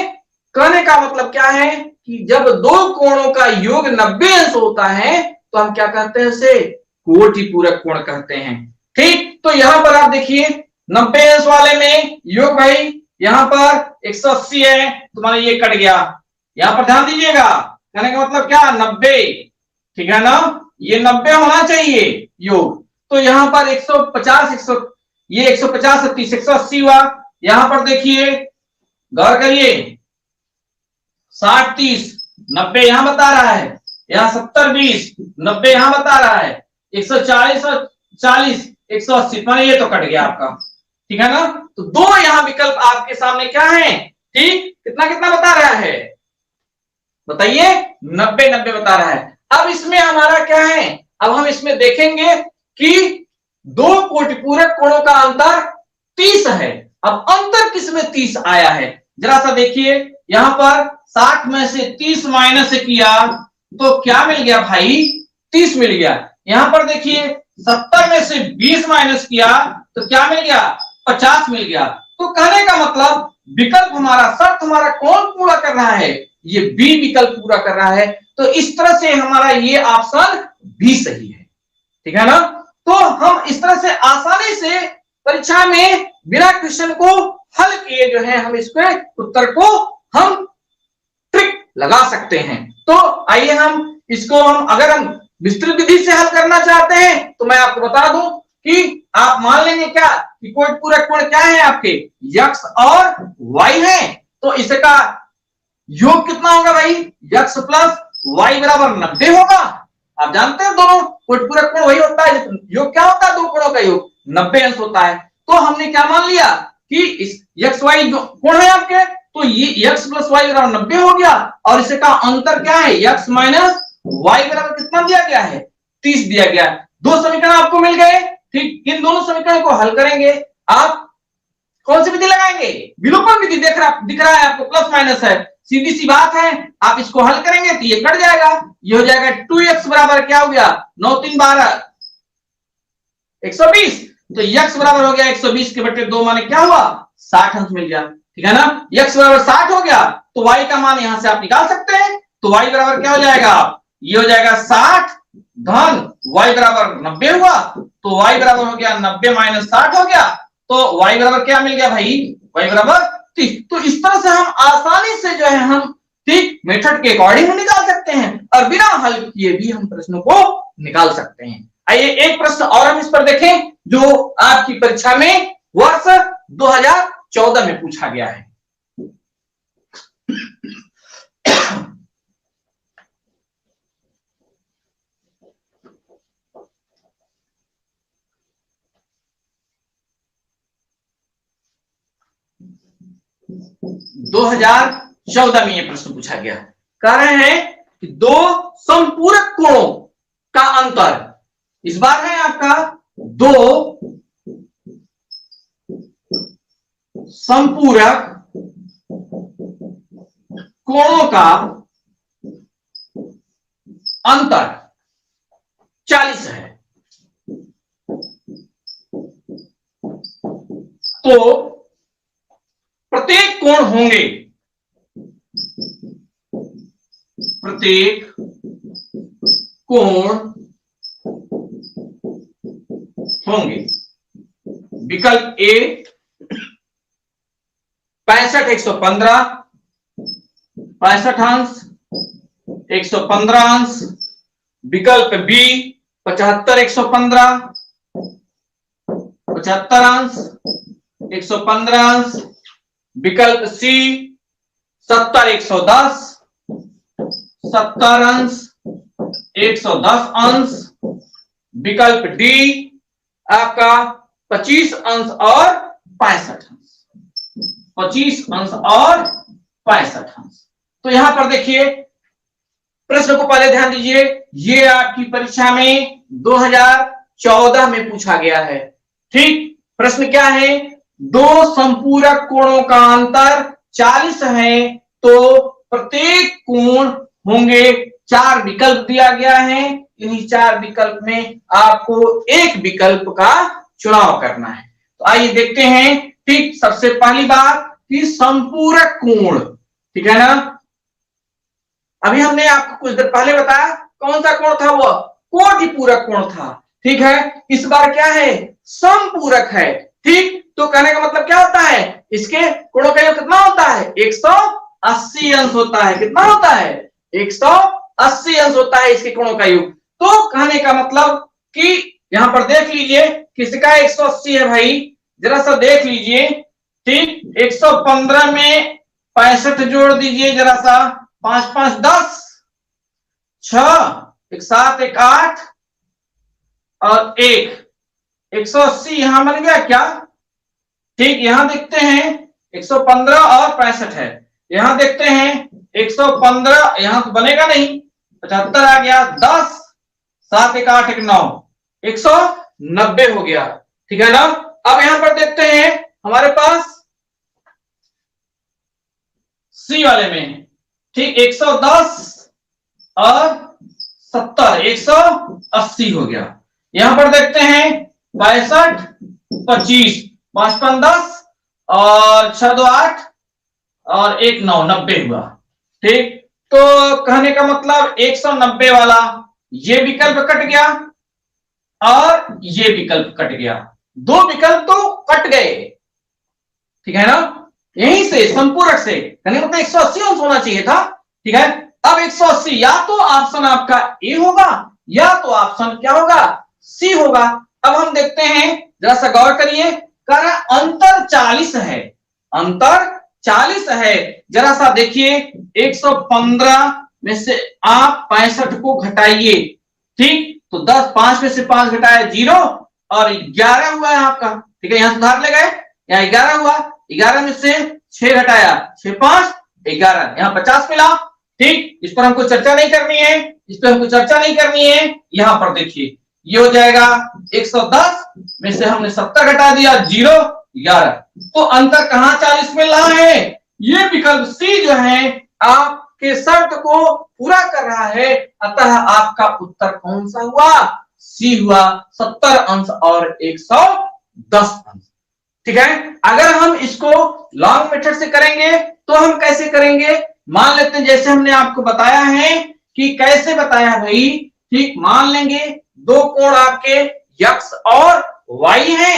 S1: कहने का मतलब क्या है कि जब 2 कोणों का योग 90 अंश होता है तो हम क्या कहते हैं, उसे कोटिपूरक कोण कहते हैं, ठीक। तो यहां पर आप देखिए 90 अंश वाले में योग भाई यहां पर 180 है, तुम्हारा ये कट गया। यहां पर ध्यान दीजिएगा, कहने का मतलब क्या, 90, ठीक है ना, ये 90 होना चाहिए योग। तो यहां पर 150 ये 150 30 180 हुआ। यहां पर देखिए गौर करिए, 60 30 90 यहां बता रहा है, यहां 70 20 90 यहां बता रहा है, 140 और 40 180, माने ये तो कट गया आपका, ठीक है ना। तो दो यहां विकल्प आपके सामने क्या है, ठीक, कितना कितना बता रहा है बताइए, 90 90 बता रहा है। अब इसमें हमारा क्या है, अब हम इसमें देखेंगे कि दो कोटिपूरक कोणों का अंतर 30 है। अब अंतर किसमें 30 आया है, जरा सा देखिए, यहां पर 60 में से 30 माइनस किया तो क्या मिल गया भाई, 30 मिल गया। यहां पर देखिए 70 में से 20 माइनस किया तो क्या मिल गया, 50 मिल गया। तो कहने का मतलब विकल्प हमारा, शर्त हमारा कौन पूरा कर रहा है, ये बी विकल्प पूरा कर रहा है। तो इस तरह से हमारा ये ऑप्शन बी सही है, ठीक है ना। तो हम इस तरह से आसानी से परीक्षा में बिना क्वेश्चन को हल किए जो है हम इसके उत्तर को हम ट्रिक लगा सकते हैं। तो आइए हम इसको, हम अगर हम विस्तृत विधि से हल करना चाहते हैं तो मैं आपको बता दूं कि आप मान लेंगे क्या कि कोई पूरक कोण क्या है आपके, x और y है। तो इसका योग कितना होगा भाई, x प्लस y बराबर 90 होगा। आप जानते हैं दोनों कोई पूरक कोण वही होता है, योग क्या होता है, दो कोणों का योग 90 अंश होता है। तो हमने क्या मान लिया कि इस x y कोण है आपके, तो ये x प्लस y बराबर 90 हो गया, और इसका अंतर क्या है, x माइनस y बराबर कितना दिया गया है, 30 दिया गया है। दो समीकरण आपको मिल गए, ठीक। इन दोनों समीकरणों को हल करेंगे, आप कौन सी विधि लगाएंगे, विलोपन विधि दिख रहा है आपको, प्लस माइनस है, सीधी सी बात है। आप इसको हल करेंगे तो ये कट जाएगा, ये हो जाएगा 2x बराबर क्या हो गया, 9 3 12 120। तो x बराबर हो गया 120 के बटे 2 माने क्या हुआ, 60 अंश मिल गया, ठीक है ना। x बराबर 60 हो गया तो y का मान यहां से आप निकाल सकते हैं। तो y बराबर क्या हो जाएगा, ये हो जाएगा 60 धन y बराबर 90 हुआ, तो y बराबर हो गया 90 माइनस 60 हो गया, तो y बराबर क्या मिल गया भाई, y बराबर 30। तो इस तरह से हम आसानी से जो है हम ठीक मेथड के अकॉर्डिंग निकाल सकते हैं, और बिना हल किए भी हम प्रश्नों को निकाल सकते हैं। आइए एक प्रश्न और हम इस पर देखें जो आपकी परीक्षा में वर्ष 2014 में पूछा गया है। दो 2014 में यह प्रश्न पूछा गया, कह रहे हैं कि दो समपूरक कोणों का अंतर, इस बार है आपका दो समपूरक कोणों का अंतर 40 है। तो प्रत्येक कोण होंगे, प्रत्येक कोण होंगे, विकल्प ए 65 115 65 अंश 115 अंश, विकल्प बी 75 115 75 अंश 115 अंश, विकल्प सी 70 110 70 अंश 110 अंश, विकल्प डी आपका 25 अंश और 65 अंश 25 अंश और 65 अंश। तो यहां पर देखिए प्रश्न को पहले ध्यान दीजिए, ये आपकी परीक्षा में 2014 में पूछा गया है, ठीक। प्रश्न क्या है, दो संपूरक कोणों का अंतर 40 है, तो प्रत्येक कोण होंगे, 4 विकल्प दिया गया है, इन्हीं 4 विकल्प में आपको एक विकल्प का चुनाव करना है। तो आइए देखते हैं, ठीक। सबसे पहली बात कि संपूरक कोण, ठीक है ना। अभी हमने आपको कुछ देर पहले बताया कौन सा कोण था, वो कोटिपूरक कोण था, ठीक है। इस बार क्या है, समपूरक है, ठीक। तो कहने का मतलब क्या होता है, इसके कोणों का योग कितना होता है, 180 अंश होता है। कितना होता है, 180 अंश होता है इसके कोणों का योग। तो कहने का मतलब कि यहां पर देख लीजिए किसका 180 है भाई, जरा सा देख लीजिए। ठीक, 115 में 65 जोड़ दीजिए जरा सा, 5 5 10, 6 1 7 1 8 और 180 यहां बन गया क्या। ठीक, यहां देखते हैं 115 और 65 है, यहां देखते हैं 115, यहां तो बनेगा नहीं, 75 आ गया, 10 7 1 8 1 9, 190 हो गया। ठीक है ना। अब यहां पर देखते हैं हमारे पास सी वाले में, ठीक, 110 और 70, 180 हो गया। यहां पर देखते हैं 65 25, 5 5 10 और 6 2 8 और 1 9, 90 हुआ। ठीक, तो कहने का मतलब 190 वाला ये विकल्प कट गया और ये विकल्प कट गया, दो विकल्प तो कट गए। ठीक है ना, यहीं से संपूरक से कहने का मतलब 180 अंश होना चाहिए था। ठीक है, अब 180 या तो ऑप्शन आपका ए होगा या तो ऑप्शन क्या होगा, सी होगा। अब हम देखते हैं, जरा सा गौर करिए, कह रहा अंतर 40 है, अंतर 40 है। जरा सा देखिए 115 में से आप 65 को घटाइए। ठीक, तो 10, 5 में से 5 घटाया 0 और 11 हुआ है आपका। ठीक है, यहां सुधार ले गए, यहाँ 11 हुआ, 11 में से 6 घटाया 6 5 11, यहाँ 50 मिला। ठीक, इस पर हमको चर्चा नहीं करनी है, इस पर हमको चर्चा नहीं करनी है। यहां पर देखिए ये हो जाएगा 110 में से हमने 70 घटा दिया 0 11, तो अंतर कहां 40 मिल रहा है, ये विकल्प सी जो है आपके शर्त को पूरा कर रहा है। अतः आपका उत्तर कौन सा हुआ, सी हुआ, 70 अंश और 110 अंश। ठीक है, अगर हम इसको लॉन्ग मेथड से करेंगे तो हम कैसे करेंगे, मान लेते हैं जैसे हमने आपको बताया है कि कैसे बताया भाई। ठीक, मान लेंगे दो कोण आपके यक्स और वाई हैं,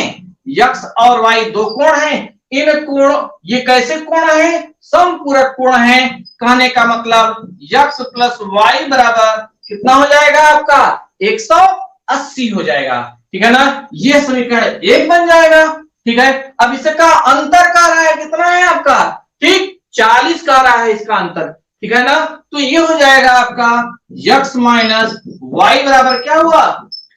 S1: यक्स और वाई दो कोण हैं, इन कोण ये कैसे कोण है, समपूरक कोण है। कहने का मतलब यक्स प्लस वाई बराबर कितना हो जाएगा आपका 180 हो जाएगा। ठीक है ना, ये समीकरण 1 बन जाएगा। ठीक है, अब इसका अंतर का रहा है कितना है आपका, ठीक 40 का रहा है इसका अंतर। ठीक है ना, तो ये हो जाएगा आपका यक्स माइनस वाई बराबर क्या हुआ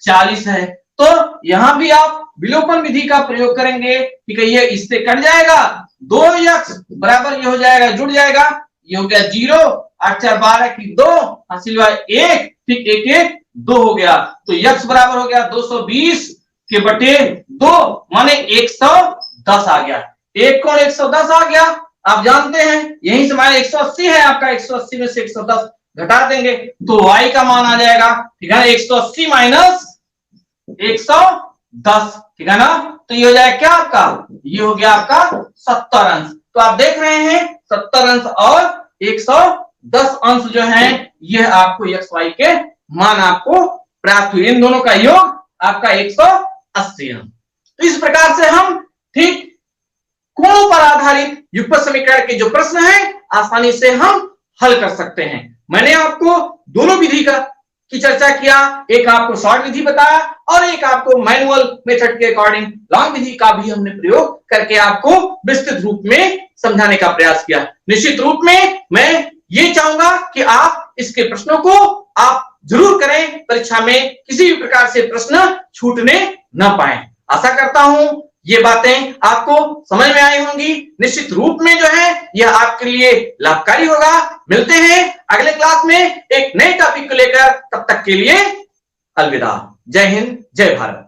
S1: 40 है। तो यहां भी आप विलोपन विधि का प्रयोग करेंगे। ठीक है, ये इससे कट जाएगा, 2 यक्स बराबर ये हो जाएगा, जुड़ जाएगा, ये हो गया 0, 8 4 12 की 2 हासिल हुआ 1, ठीक 1 1 2 हो गया, तो यक्स बराबर हो गया 220 के बटे 2 माने 110 आ गया। एक कोण 110 आ गया, आप जानते हैं यहीं से माने 180 है आपका, 180 में से 110 घटा देंगे तो y का मान आ जाएगा। ठीक है ना, 180 माइनस 110। ठीक है ना, तो ये हो जाएगा क्या आपका, ये हो गया आपका 70 अंश। तो आप देख रहे हैं 70 अंश और 110 अंश जो है ये आपको x y के मान आपको प्राप्त हुए, इन दोनों का योग आपका 180 अंश। तो इस प्रकार से हम ठीक कोणों पर आधारित युगपत समीकरण के जो प्रश्न है आसानी से हम हल कर सकते हैं। मैंने आपको दोनों विधि का की चर्चा किया, एक आपको शॉर्ट विधि बताया और एक आपको मैनुअल मेथड के अकॉर्डिंग लॉन्ग विधि का भी हमने प्रयोग करके आपको विस्तृत रूप में समझाने का प्रयास किया। निश्चित रूप में मैं ये चाहूंगा कि आप इसके प्रश्नों को आप जरूर करें, परीक्षा में किसी भी प्रकार से प्रश्न छूटने न पाए। आशा करता हूं ये बातें आपको समझ में आई होंगी, निश्चित रूप में जो है यह आपके लिए लाभकारी होगा। मिलते हैं अगले क्लास में एक नए टॉपिक को लेकर, तब तक के लिए अलविदा। जय हिंद, जय भारत।